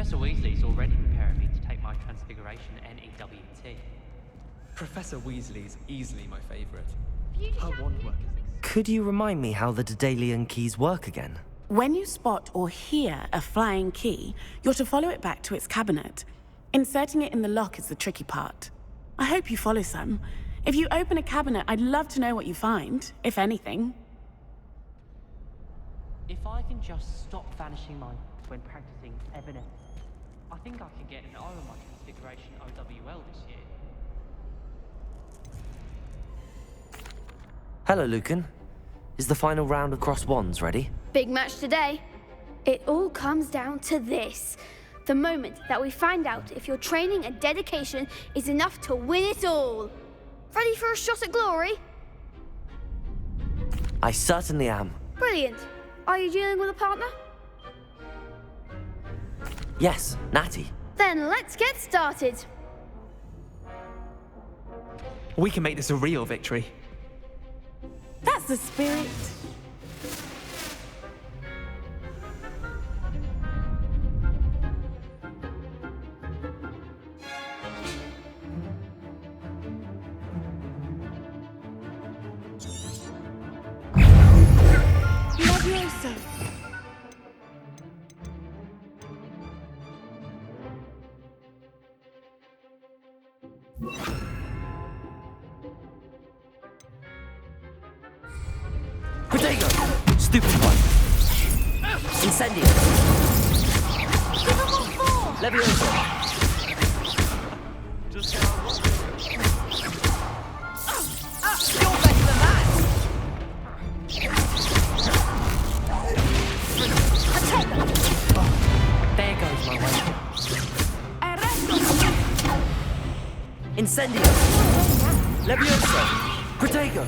Professor Weasley's already preparing me to take my Transfiguration NEWT. Professor Weasley's easily my favourite. Future Her wand work is Could you remind me how the Daedalian keys work again? When you spot or hear a flying key, you're to follow it back to its cabinet. Inserting it in the lock is the tricky part. I hope you follow some. If you open a cabinet, I'd love to know what you find, if anything. If I can just stop vanishing mine when practicing Evanescence, I think I can get an O on my Transfiguration OWL this year. Hello, Lucan. Is the final round of cross wands ready? Big match today. It all comes down to this. The moment that we find out if your training and dedication is enough to win it all. Ready for a shot at glory? I certainly am. Brilliant. Are you dealing with a partner? Yes, Natty. Then let's get started. We can make this a real victory. That's the spirit. Levioso. Protego! Stupid one. Incendio. Levioso. Just get out. You're better than that! There goes my way. Incendio. Levioso. Protego.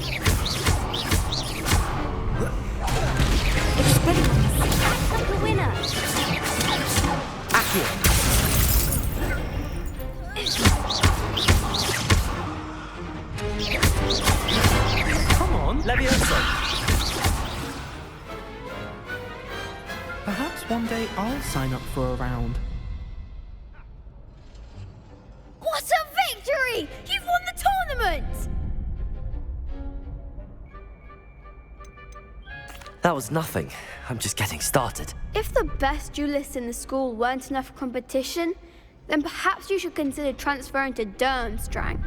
Like the winner. Accio. Come on. Levioso. Perhaps one day I'll sign up for a round. What a victory! You've won the tournament! That was nothing. I'm just getting started. If the best duelists in the school weren't enough for competition, then perhaps you should consider transferring to Durmstrang.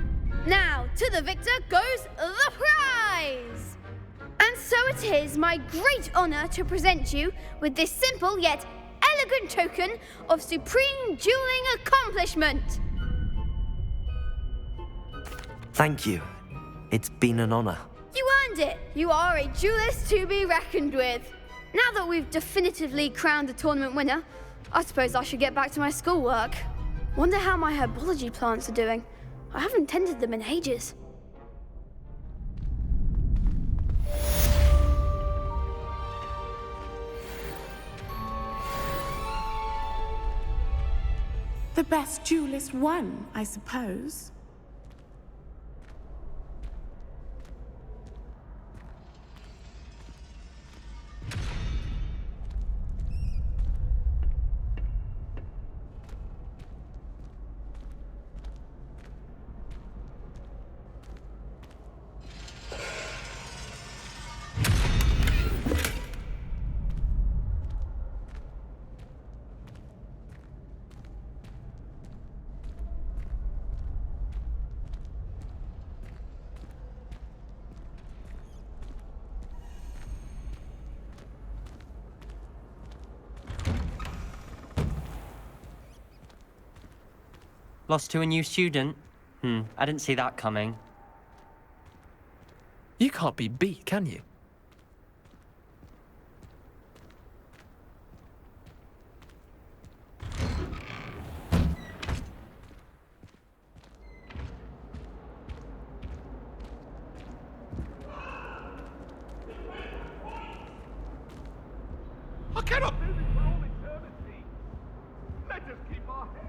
Now, to the victor goes the prize! And so it is my great honor to present you with this simple yet elegant token of supreme dueling accomplishment. Thank you. It's been an honor. You earned it. You are a duelist to be reckoned with. Now that we've definitively crowned the tournament winner, I suppose I should get back to my schoolwork. Wonder how my herbology plants are doing. I haven't tended them in ages. The best duelist won, I suppose. Lost to a new student? I didn't see that coming. You can't be beat, can you? I cannot do this for all eternity. Let us keep our heads.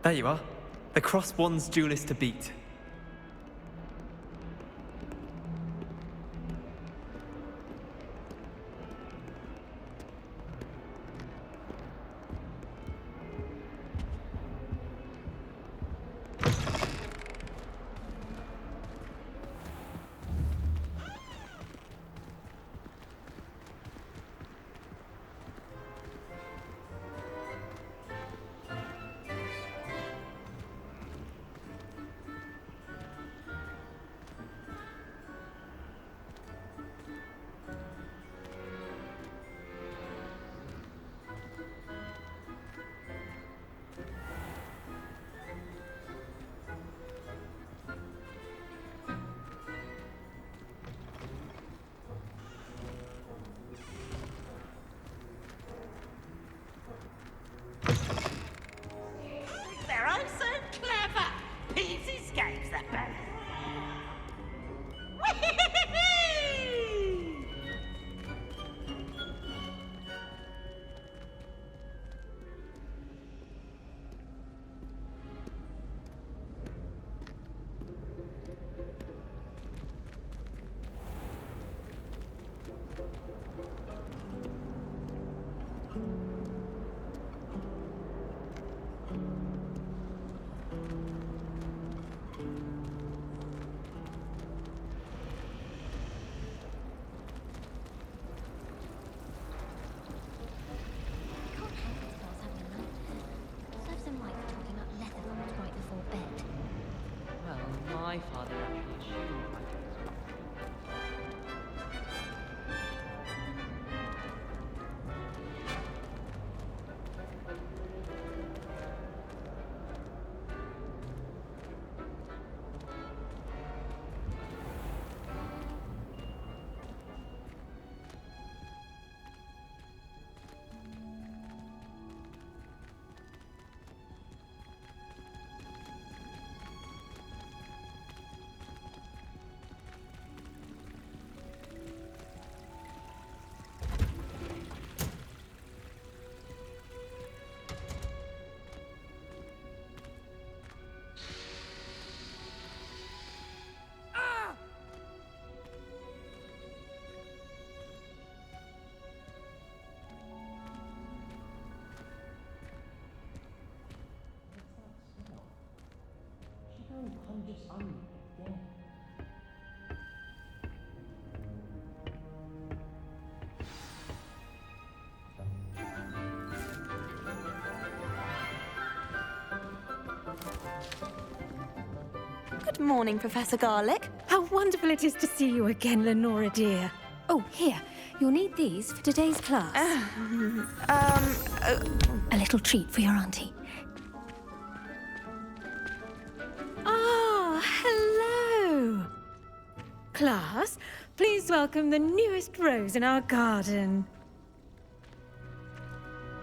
There you are. The Cross Wands duelist to beat. They're oh so clever. Pete's escapes that bad. Well, my father actually assumed I was. Good morning, Professor Garlick. How wonderful it is to see you again, Lenora dear. Oh, here. You'll need these for today's class. A little treat for your auntie. Ah, hello. Class, please welcome the newest rose in our garden.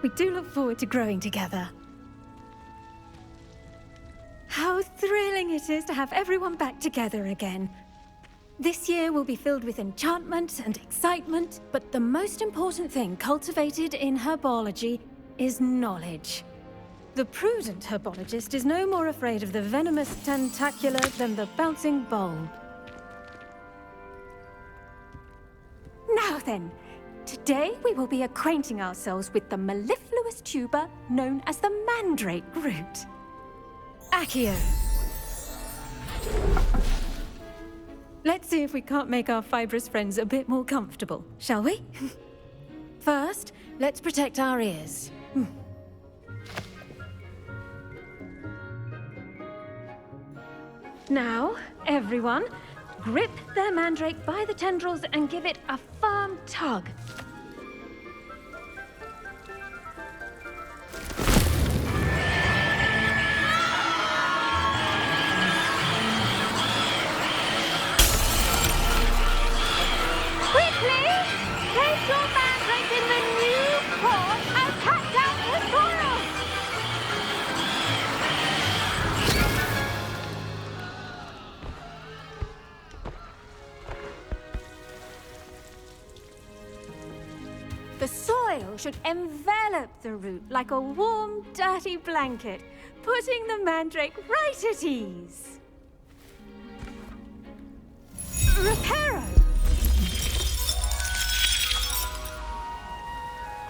We do look forward to growing together. How thrilling it is to have everyone back together again. This year will be filled with enchantment and excitement, but the most important thing cultivated in herbology is knowledge. The prudent herbologist is no more afraid of the venomous tentacula than the bouncing bulb. Now then, today we will be acquainting ourselves with the mellifluous tuber known as the mandrake root. Accio. Let's see if we can't make our fibrous friends a bit more comfortable, shall we? First, let's protect our ears. Now, everyone, grip their mandrake by the tendrils and give it a firm tug. Quickly! Place your mandrake in the new pot and cut down the soil! The soil should envelop the root like a warm, dirty blanket, putting the mandrake right at ease. Reparo!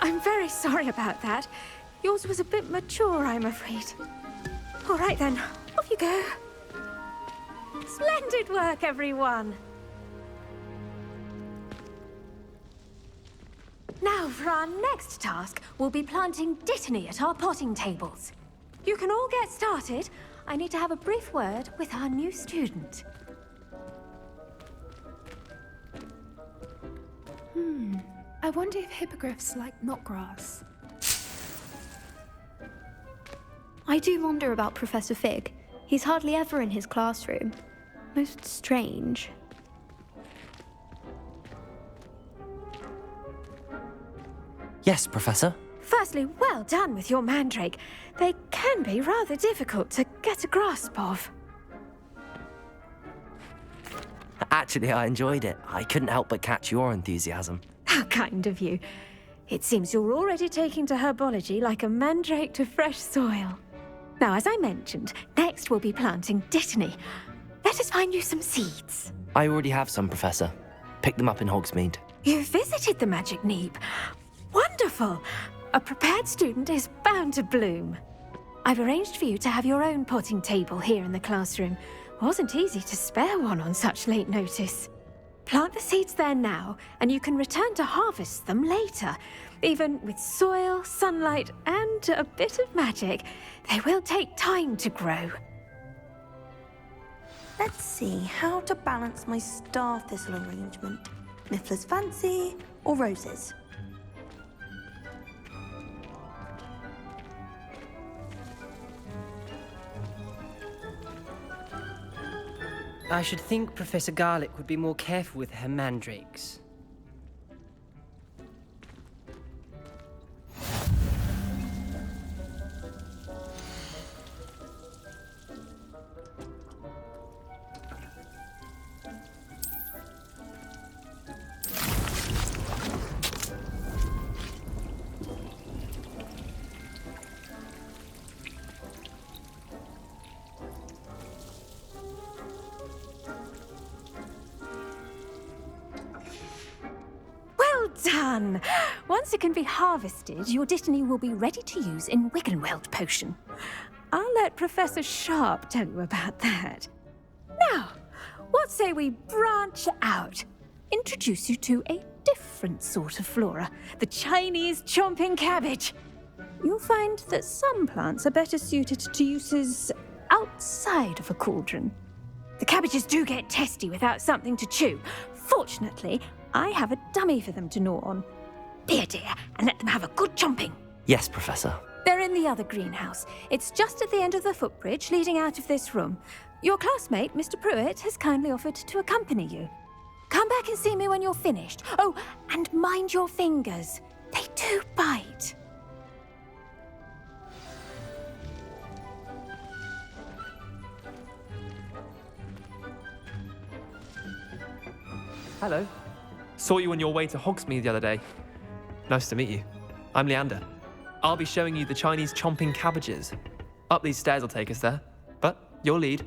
I'm very sorry about that. Yours was a bit mature, I'm afraid. All right then, off you go. Splendid work, everyone! Now, for our next task, we'll be planting Dittany at our potting tables. You can all get started. I need to have a brief word with our new student. I wonder if hippogriffs like knotgrass. I do wonder about Professor Fig. He's hardly ever in his classroom. Most strange. Yes, Professor. Firstly, well done with your mandrake. They can be rather difficult to get a grasp of. Actually, I enjoyed it. I couldn't help but catch your enthusiasm. How kind of you. It seems you're already taking to herbology like a mandrake to fresh soil. Now, as I mentioned, next we'll be planting Dittany. Let us find you some seeds. I already have some, Professor. Picked them up in Hogsmeade. You visited the Magic Neep. Wonderful! A prepared student is bound to bloom. I've arranged for you to have your own potting table here in the classroom. Wasn't easy to spare one on such late notice. Plant the seeds there now, and you can return to harvest them later. Even with soil, sunlight, and a bit of magic, they will take time to grow. Let's see how to balance my star thistle arrangement. Niffler's fancy or roses? I should think Professor Garlick would be more careful with her mandrakes. Done! Once it can be harvested, your Dittany will be ready to use in Wiggenweld potion. I'll let Professor Sharp tell you about that. Now, what say we branch out? Introduce you to a different sort of flora, the Chinese chomping cabbage. You'll find that some plants are better suited to uses outside of a cauldron. The cabbages do get testy without something to chew. Fortunately, I have a dummy for them to gnaw on. Be a dear and let them have a good chomping. Yes, Professor. They're in the other greenhouse. It's just at the end of the footbridge leading out of this room. Your classmate, Mr. Pruitt, has kindly offered to accompany you. Come back and see me when you're finished. Oh, and mind your fingers. They do bite. Hello. Saw you on your way to Hogsmeade the other day. Nice to meet you. I'm Leander. I'll be showing you the Chinese chomping cabbages. Up these stairs will take us there, but your lead.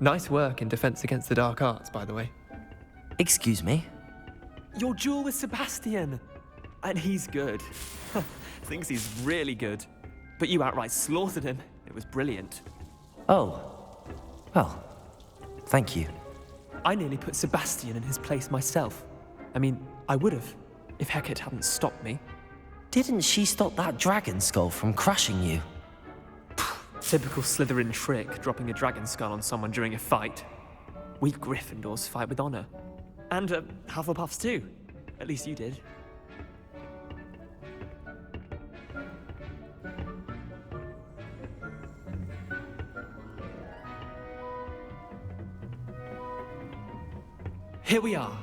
Nice work in Defense Against the Dark Arts, by the way. Excuse me? Your duel with Sebastian! And he's good. Thinks he's really good. But you outright slaughtered him. It was brilliant. Oh. Well, thank you. I nearly put Sebastian in his place myself. I mean, I would have, if Hecate hadn't stopped me. Didn't she stop that dragon skull from crushing you? Typical Slytherin trick, dropping a dragon skull on someone during a fight. We Gryffindors fight with honor. And Hufflepuffs too. At least you did. Here we are,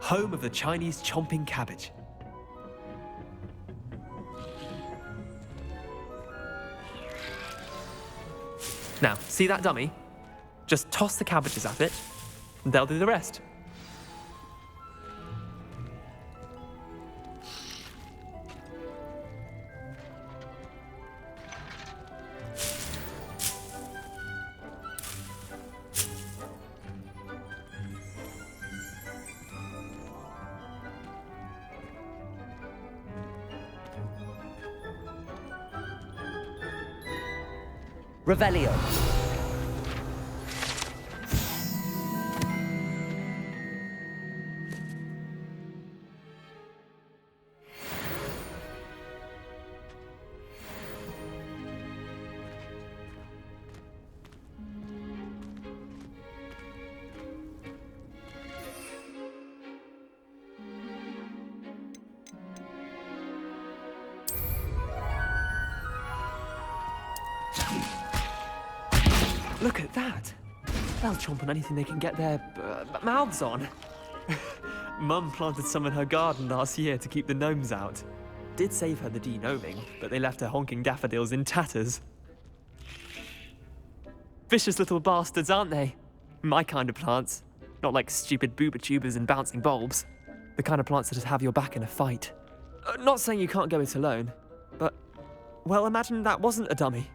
home of the Chinese chomping cabbage. Now, see that dummy? Just toss the cabbages at it, and they'll do the rest. Revelio. Look at that. They'll chomp on anything they can get their mouths on. Mum planted some in her garden last year to keep the gnomes out. Did save her the de-gnoming, but they left her honking daffodils in tatters. Vicious little bastards, aren't they? My kind of plants. Not like stupid booba tubers and bouncing bulbs. The kind of plants that just have your back in a fight. Not saying you can't go it alone, but, well, imagine that wasn't a dummy.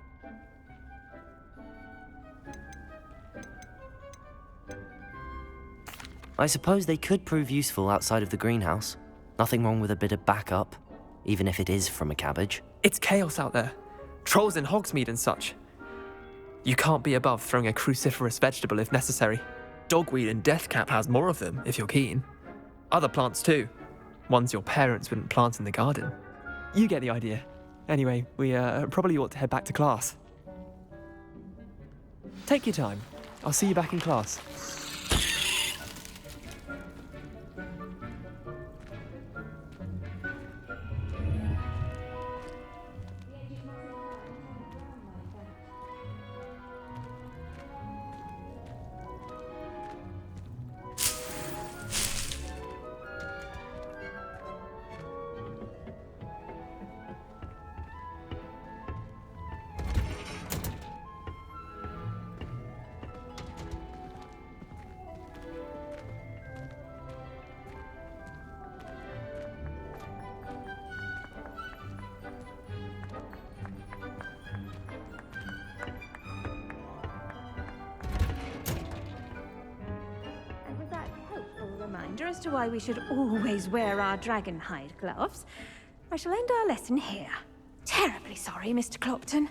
I suppose they could prove useful outside of the greenhouse. Nothing wrong with a bit of backup, even if it is from a cabbage. It's chaos out there. Trolls in Hogsmeade and such. You can't be above throwing a cruciferous vegetable if necessary. Dogweed and deathcap has more of them, if you're keen. Other plants too. Ones your parents wouldn't plant in the garden. You get the idea. Anyway, we probably ought to head back to class. Take your time. I'll see you back in class. With that helpful reminder as to why we should always wear our dragon hide gloves, I shall end our lesson here. Terribly sorry, Mr. Clopton.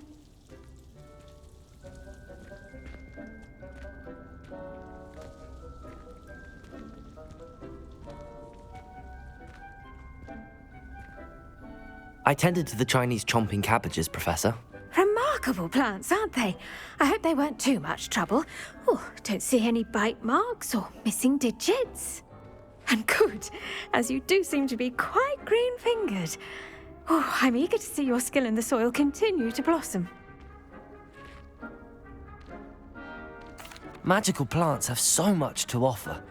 I tended to the Chinese chomping cabbages, Professor. Remarkable plants, aren't they? I hope they weren't too much trouble. Oh, don't see any bite marks or missing digits. And good, as you do seem to be quite green-fingered. Oh, I'm eager to see your skill in the soil continue to blossom. Magical plants have so much to offer.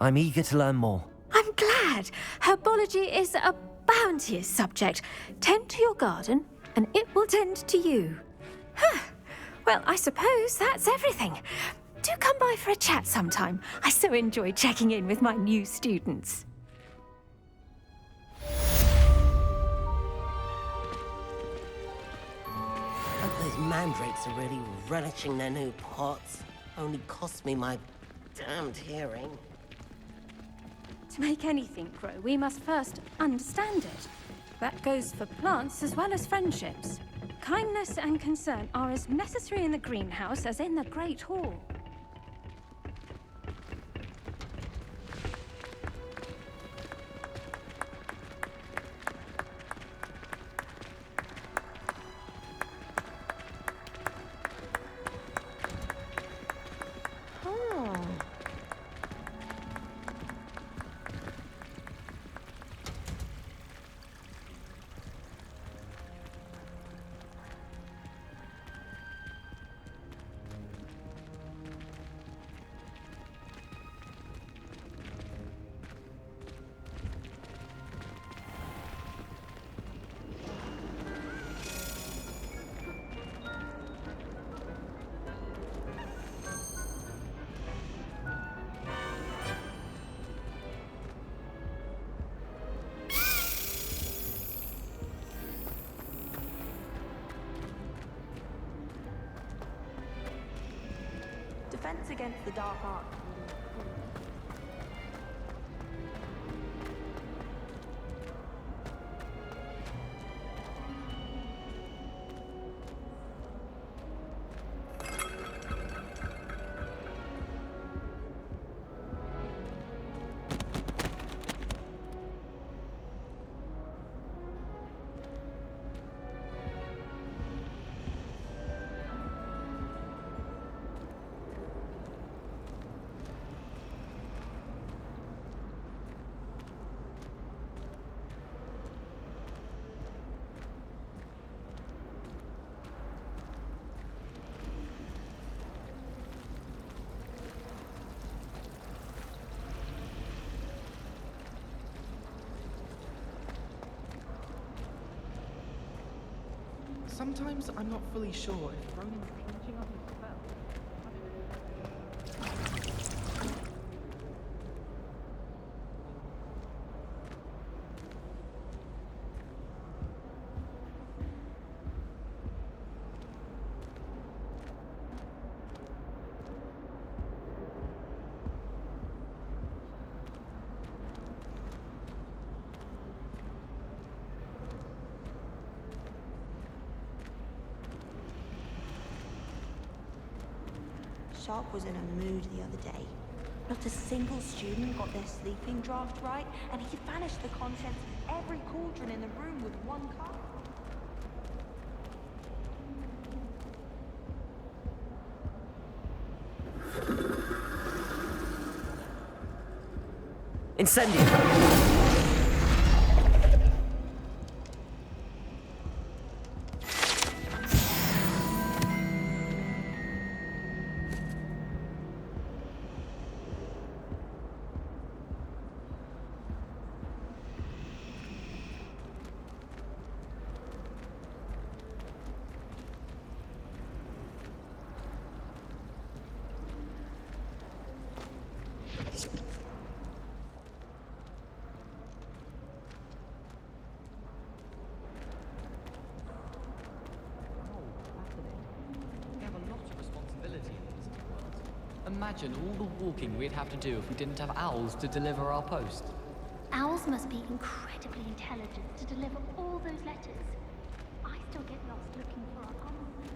I'm eager to learn more. I'm glad. Herbology is a bounteous subject. Tend to your garden, and it will tend to you. Huh. Well, I suppose that's everything. Do come by for a chat sometime. I so enjoy checking in with my new students. Hope those mandrakes are really relishing their new pots. Only cost me my damned hearing. To make anything grow, we must first understand it. That goes for plants as well as friendships. Kindness and concern are as necessary in the greenhouse as in the Great Hall. defense against the dark arts. Sometimes I'm not fully sure if Ronin's clutching up his spell. Sharp was in a mood the other day. Not a single student got their sleeping draft right, and he vanished the contents of every cauldron in the room with one cup. Incendio! Imagine all the walking we'd have to do if we didn't have owls to deliver our post. Owls must be incredibly intelligent to deliver all those letters. I still get lost looking for our owls.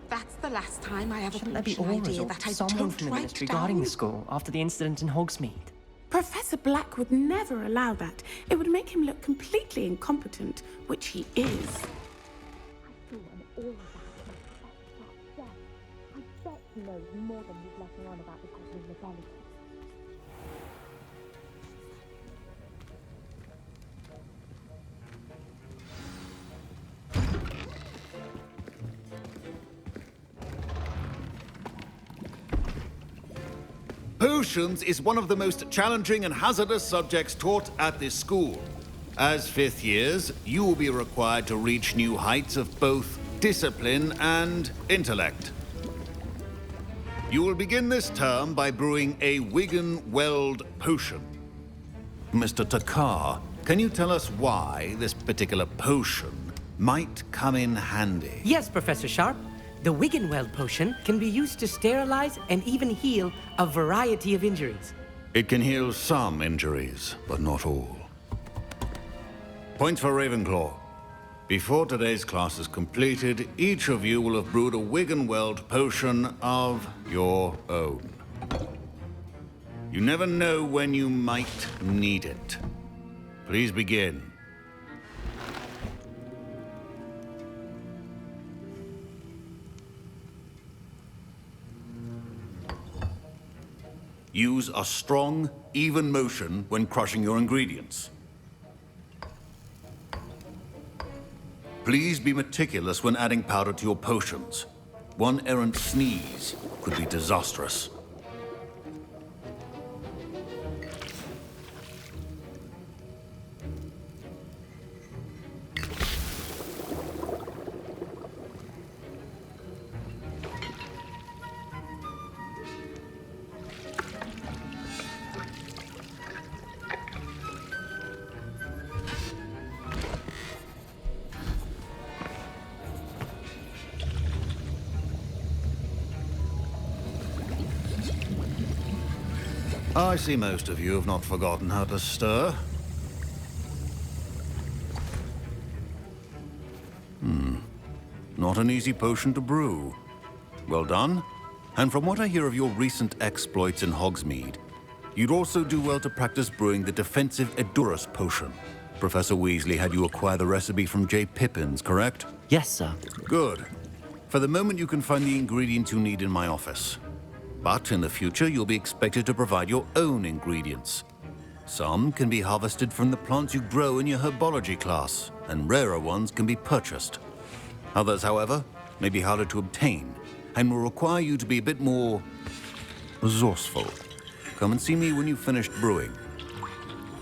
That's the last time I ever Shouldn't there be pushed an auras idea or that I someone don't from the write ministry down. guarding the school after the incident in Hogsmeade? Professor Black would never allow that. It would make him look completely incompetent, which he is. I saw an all about Professor Sharp's death. I bet he knows more than he's letting on about the Goblin Rebellion. Potions is one of the most challenging and hazardous subjects taught at this school. As fifth years, you will be required to reach new heights of both discipline and intellect. You will begin this term by brewing a Wigan-Weld potion. Mr. Takar, can you tell us why this particular potion might come in handy? Yes, Professor Sharp. The Wiggenweld potion can be used to sterilize and even heal a variety of injuries. It can heal some injuries, but not all. Points for Ravenclaw. Before today's class is completed, each of you will have brewed a Wiggenweld potion of your own. You never know when you might need it. Please begin. Use a strong, even motion when crushing your ingredients. Please be meticulous when adding powder to your potions. One errant sneeze could be disastrous. I see most of you have not forgotten how to stir. Not an easy potion to brew. Well done. And from what I hear of your recent exploits in Hogsmeade, you'd also do well to practice brewing the defensive Edurus potion. Professor Weasley had you acquire the recipe from J. Pippins, correct? Yes, sir. Good. For the moment, you can find the ingredients you need in my office. But in the future, you'll be expected to provide your own ingredients. Some can be harvested from the plants you grow in your herbology class, and rarer ones can be purchased. Others, however, may be harder to obtain, and will require you to be a bit more resourceful. Come and see me when you've finished brewing,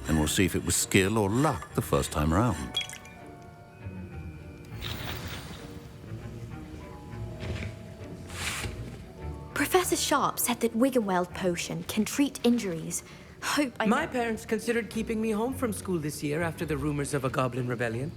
and we'll see if it was skill or luck the first time around. Professor Sharp said that Wiggenweld potion can treat injuries. My parents considered keeping me home from school this year after the rumors of a goblin rebellion.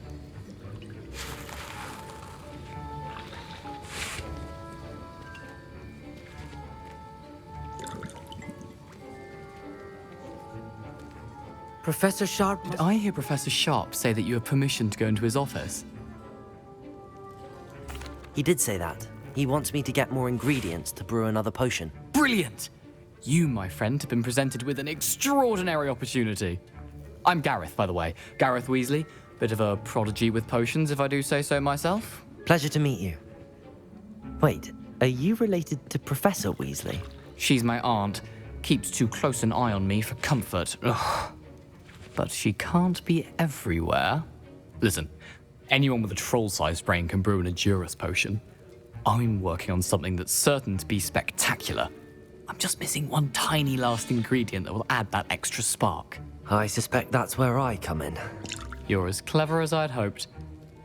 Professor Sharp... Did I hear Professor Sharp say that you have permission to go into his office? He did say that. He wants me to get more ingredients to brew another potion. Brilliant! You, my friend, have been presented with an extraordinary opportunity. I'm Gareth, by the way. Gareth Weasley. Bit of a prodigy with potions, if I do say so myself. Pleasure to meet you. Wait, are you related to Professor Weasley? She's my aunt. Keeps too close an eye on me for comfort. Ugh. But she can't be everywhere. Listen, anyone with a troll-sized brain can brew an Edurus potion. I'm working on something that's certain to be spectacular. I'm just missing one tiny last ingredient that will add that extra spark. I suspect that's where I come in. You're as clever as I'd hoped.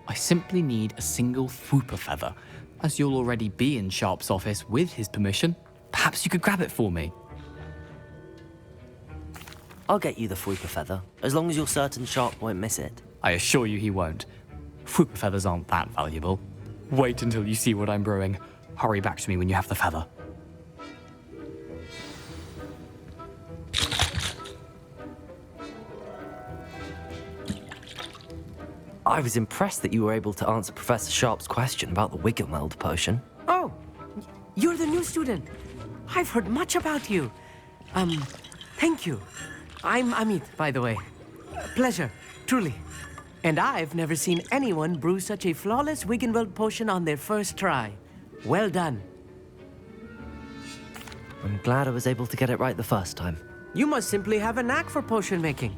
I simply need a single Fwooper feather. As you'll already be in Sharp's office with his permission, perhaps you could grab it for me. I'll get you the Fwooper feather, as long as you're certain Sharp won't miss it. I assure you he won't. Fwooper feathers aren't that valuable. Wait until you see what I'm brewing. Hurry back to me when you have the feather. I was impressed that you were able to answer Professor Sharp's question about the Wiggenweld potion. Oh, you're the new student. I've heard much about you. Thank you. I'm Amit, by the way. Pleasure, truly. And I've never seen anyone brew such a flawless Wiggenweld potion on their first try. Well done. I'm glad I was able to get it right the first time. You must simply have a knack for potion making.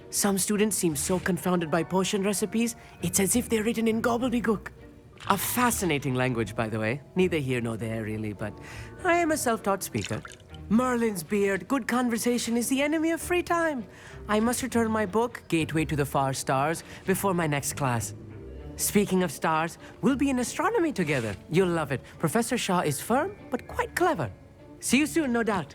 Some students seem so confounded by potion recipes, it's as if they're written in gobbledygook. A fascinating language, by the way. Neither here nor there, really, but I am a self-taught speaker. Merlin's beard, good conversation is the enemy of free time. I must return my book, Gateway to the Far Stars, before my next class. Speaking of stars, we'll be in astronomy together. You'll love it. Professor Shaw is firm, but quite clever. See you soon, no doubt.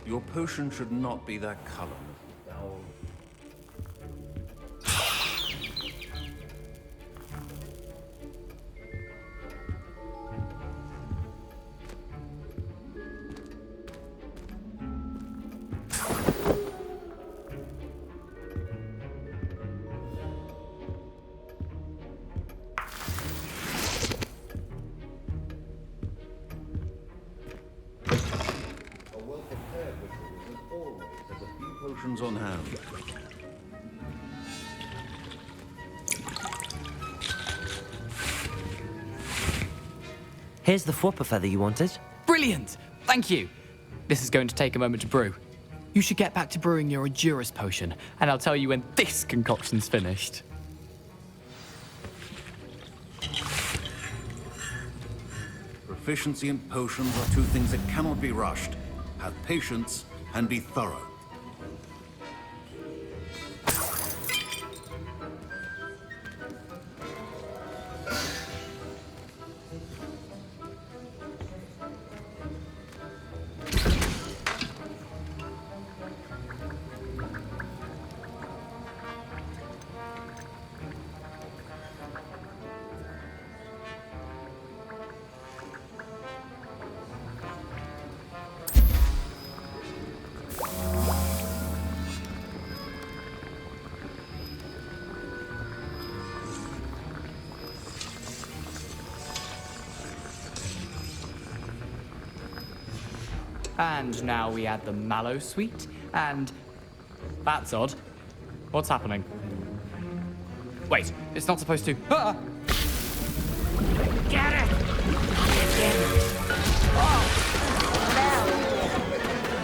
Your potion should not be that color. Potions on hand. Here's the Fwooper feather you wanted. Brilliant! Thank you. This is going to take a moment to brew. You should get back to brewing your Edurus potion, and I'll tell you when this concoction's finished. Proficiency in potions are two things that cannot be rushed. Have patience and be thorough. And now we add the mallow sweet, and... That's odd. What's happening? Wait, it's not supposed to... Ah! Get it!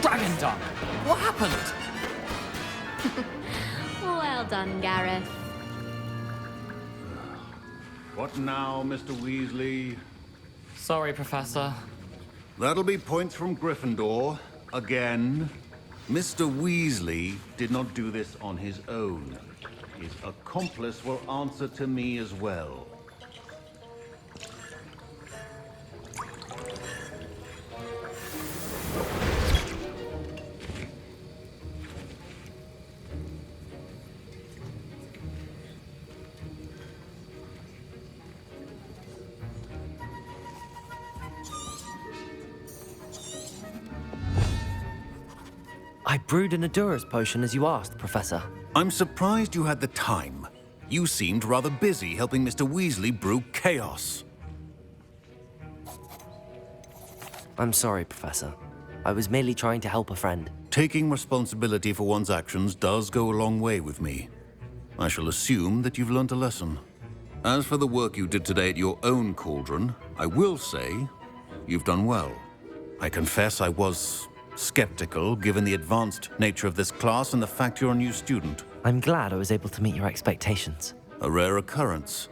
Dragon Dunk! What happened? Well done, Gareth. What now, Mr. Weasley? Sorry, Professor. That'll be points from Gryffindor. Again. Mr. Weasley did not do this on his own. His accomplice will answer to me as well. I brewed an Adura's potion as you asked, Professor. I'm surprised you had the time. You seemed rather busy helping Mr. Weasley brew chaos. I'm sorry, Professor. I was merely trying to help a friend. Taking responsibility for one's actions does go a long way with me. I shall assume that you've learnt a lesson. As for the work you did today at your own cauldron, I will say you've done well. I confess I was skeptical, given the advanced nature of this class and the fact you're a new student. I'm glad I was able to meet your expectations. A rare occurrence.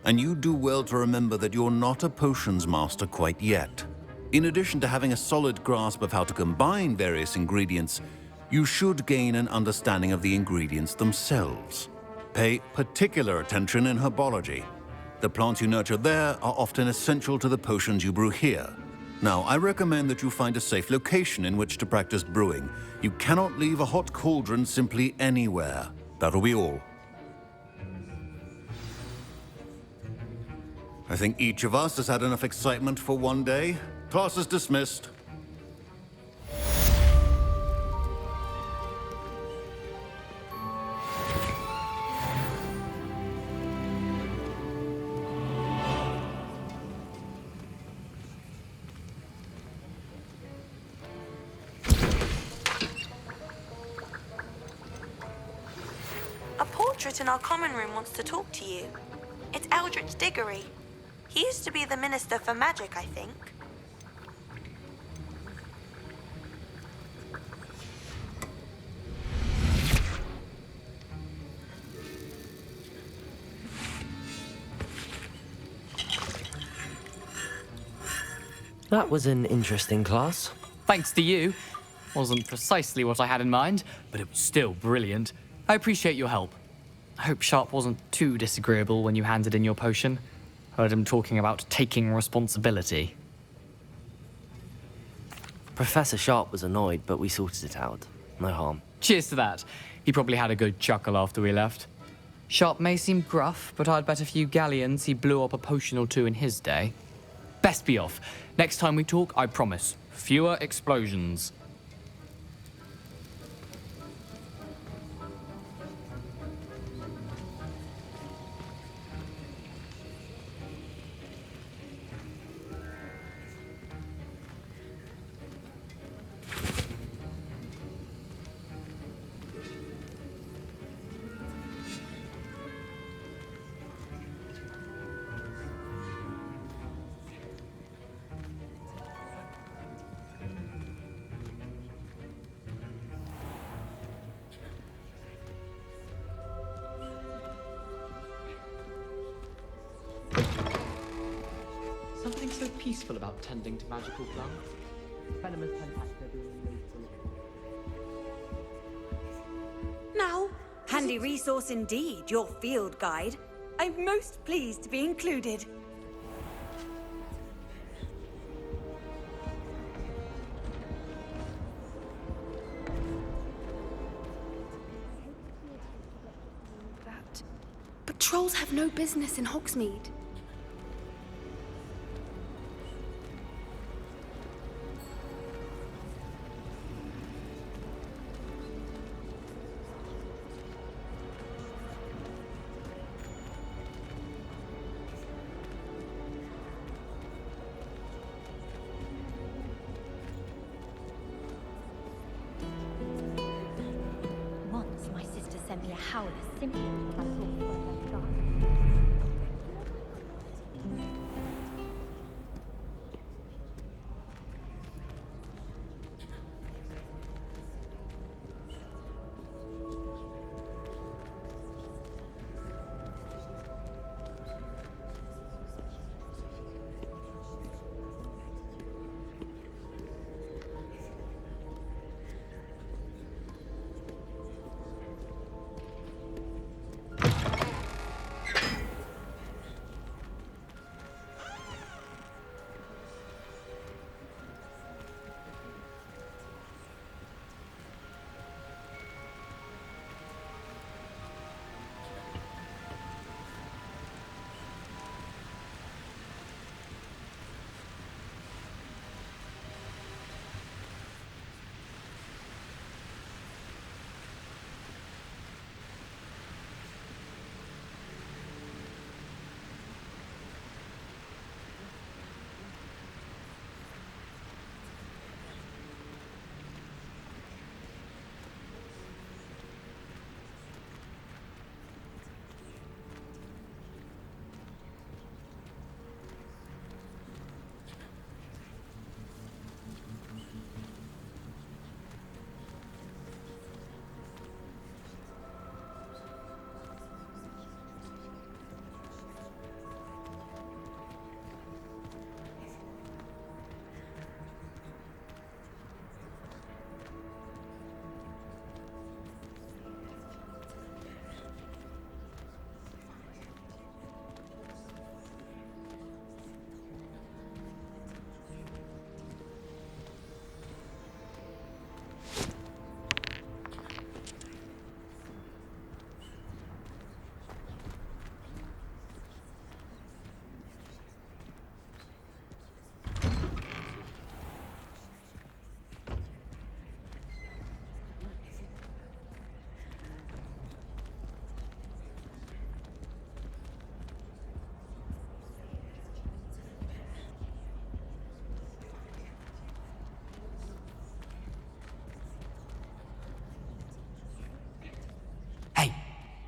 And you do well to remember that you're not a potions master quite yet. In addition to having a solid grasp of how to combine various ingredients, you should gain an understanding of the ingredients themselves. Pay particular attention in herbology. The plants you nurture there are often essential to the potions you brew here. Now, I recommend that you find a safe location in which to practice brewing. You cannot leave a hot cauldron simply anywhere. That'll be all. I think each of us has had enough excitement for one day. Class is dismissed. A portrait in our common room wants to talk to you. It's Eldritch Diggory. He used to be the Minister for Magic, I think. That was an interesting class. Thanks to you. Wasn't precisely what I had in mind, but it was still brilliant. I appreciate your help. I hope Sharp wasn't too disagreeable when you handed in your potion. Heard him talking about taking responsibility. Professor Sharp was annoyed, but we sorted it out. No harm. Cheers to that. He probably had a good chuckle after we left. Sharp may seem gruff, but I'd bet a few galleons he blew up a potion or two in his day. Best be off. Next time we talk, I promise, fewer explosions. Something so peaceful about tending to magical plants. Venomous tentacula being Now, handy resource indeed, your field guide. I'm most pleased to be included. But trolls have no business in Hogsmeade. powerless simply because my thoughts were left dark.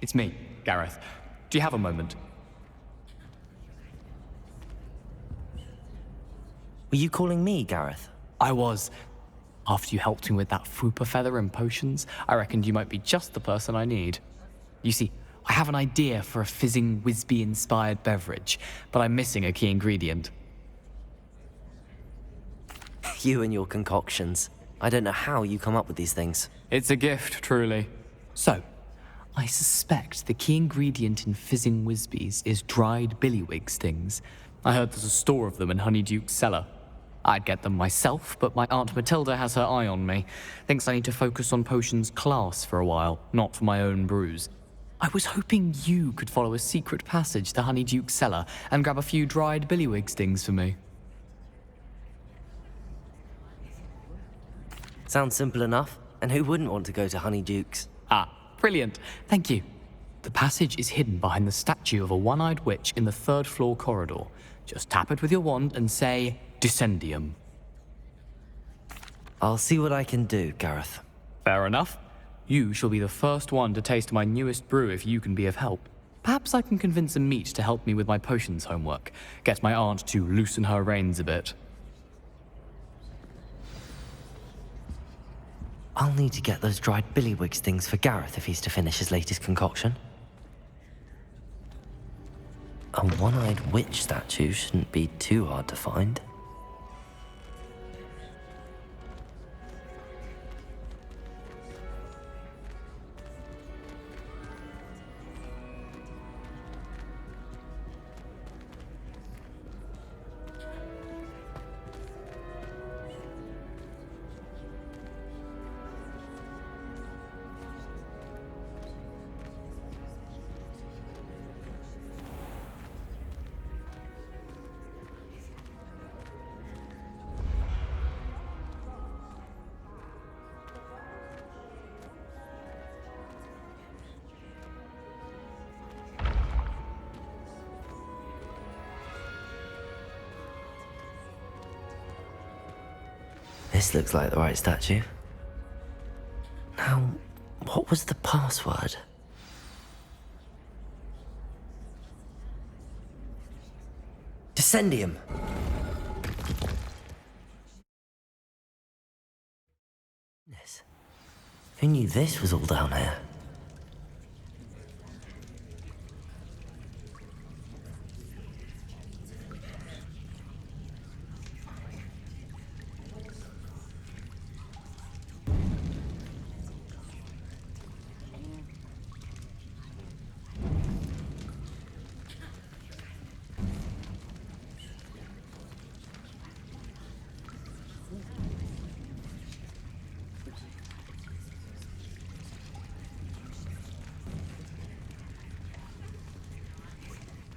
It's me, Gareth. Do you have a moment? Were you calling me, Gareth? I was. After you helped me with that fupa feather and potions, I reckoned you might be just the person I need. You see, I have an idea for a fizzing Wisby-inspired beverage, but I'm missing a key ingredient. You and your concoctions. I don't know how you come up with these things. It's a gift, truly. So, I suspect the key ingredient in fizzing Wisbies is dried billywig stings. I heard there's a store of them in Honeyduke's cellar. I'd get them myself, but my Aunt Matilda has her eye on me. Thinks I need to focus on potions class for a while, not for my own brews. I was hoping you could follow a secret passage to Honeyduke's cellar and grab a few dried billywig stings for me. Sounds simple enough. And who wouldn't want to go to Honeyduke's? Ah, brilliant. Thank you. The passage is hidden behind the statue of a one-eyed witch in the third floor corridor. Just tap it with your wand and say, Descendium. I'll see what I can do, Gareth. Fair enough. You shall be the first one to taste my newest brew if you can be of help. Perhaps I can convince a meat to help me with my potions homework. Get my aunt to loosen her reins a bit. I'll need to get those dried billywig things for Gareth if he's to finish his latest concoction. A one-eyed witch statue shouldn't be too hard to find. This looks like the right statue. Now, what was the password? Ascendium. Who knew this was all down here?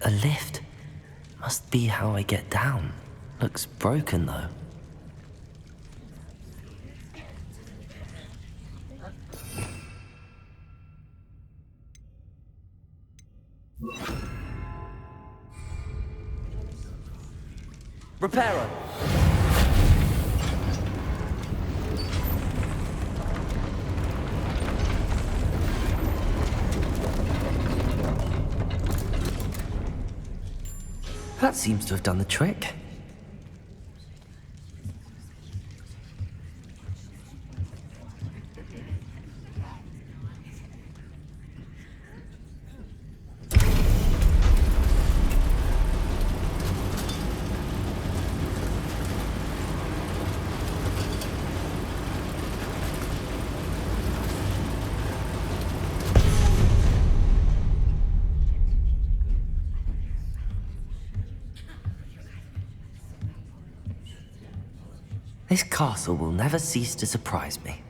A lift. Must be how I get down. Looks broken though. Repairer! That seems to have done the trick. This castle will never cease to surprise me.